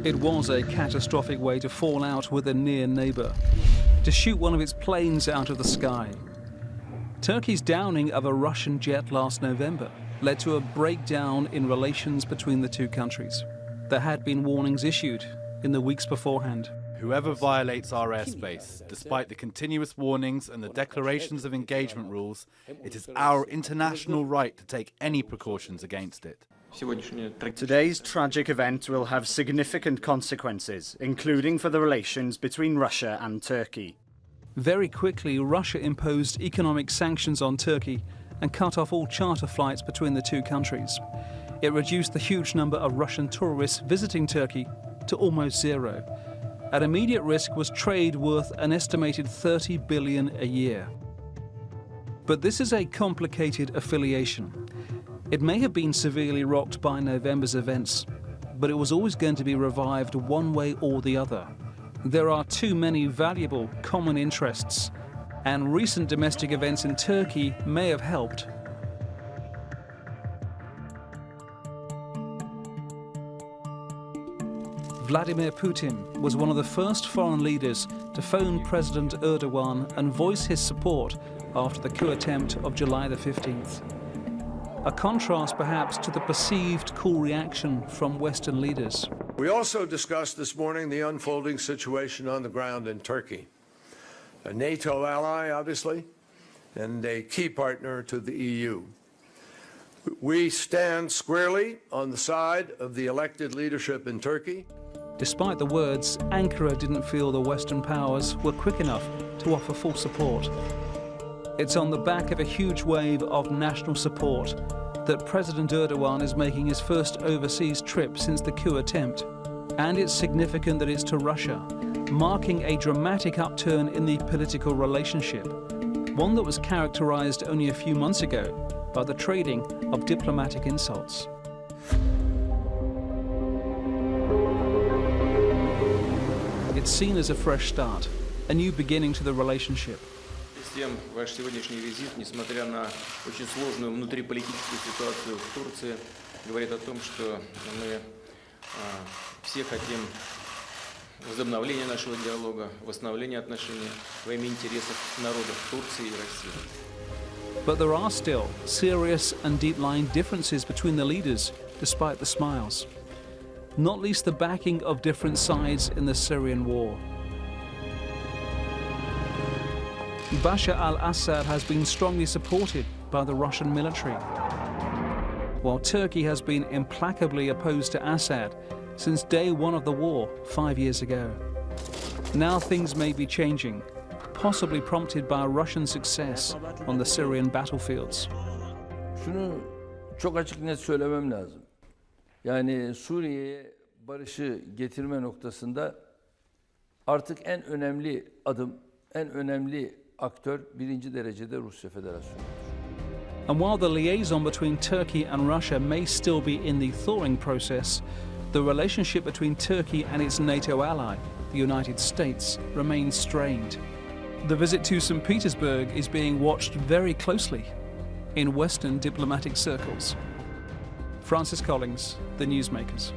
It was a catastrophic way to fall out with a near neighbor, to shoot one of its planes out of the sky. Turkey's downing of a Russian jet last November led to a breakdown in relations between the two countries. There had been warnings issued in the weeks beforehand. Whoever violates our airspace, despite the continuous warnings and the declarations of engagement rules, it is our international right to take any precautions against it. Today's tragic event will have significant consequences, including for the relations between Russia and Turkey. Very quickly, Russia imposed economic sanctions on Turkey and cut off all charter flights between the two countries. It reduced the huge number of Russian tourists visiting Turkey to almost zero. At immediate risk was trade worth an estimated 30 billion a year. But this is a complicated affiliation. It may have been severely rocked by November's events, but it was always going to be revived one way or the other. There are too many valuable common interests, and recent domestic events in Turkey may have helped. Vladimir Putin was one of the first foreign leaders to phone President Erdogan and voice his support after the coup attempt of July the 15th. A contrast perhaps to the perceived cool reaction from Western leaders. We also discussed this morning the unfolding situation on the ground in Turkey. A NATO ally, obviously, and a key partner to the EU. We stand squarely on the side of the elected leadership in Turkey. Despite the words, Ankara didn't feel the Western powers were quick enough to offer full support. It's on the back of a huge wave of national support that President Erdogan is making his first overseas trip since the coup attempt. And it's significant that it's to Russia, marking a dramatic upturn in the political relationship, one that was characterized only a few months ago by the trading of diplomatic insults. It's seen as a fresh start, a new beginning to the relationship. Тем ваш сегодняшний визит, несмотря на очень сложную внутриполитическую ситуацию в Турции, говорит о том, что мы все хотим возобновления нашего диалога, восстановления отношений во имя интересов народов Турции и России. But there are still serious and deep-lying differences between the leaders, despite the smiles. Not least the backing of different sides in the Syrian war. Bashar al-Assad has been strongly supported by the Russian military, while Turkey has been implacably opposed to Assad since day one of the war 5 years ago. Now things may be changing, possibly prompted by Russian success on the Syrian battlefields. Şunu çok açık net söylemem lazım. Yani Suriye'ye barışı getirme noktasında artık en önemli adım, en önemli aktör birinci derecede Rusya Federasyonu. And while the liaison between Turkey and Russia may still be in the thawing process, the relationship between Turkey and its NATO ally, the United States, remains strained. The visit to St. Petersburg is being watched very closely in Western diplomatic circles. Francis Collings, The Newsmakers.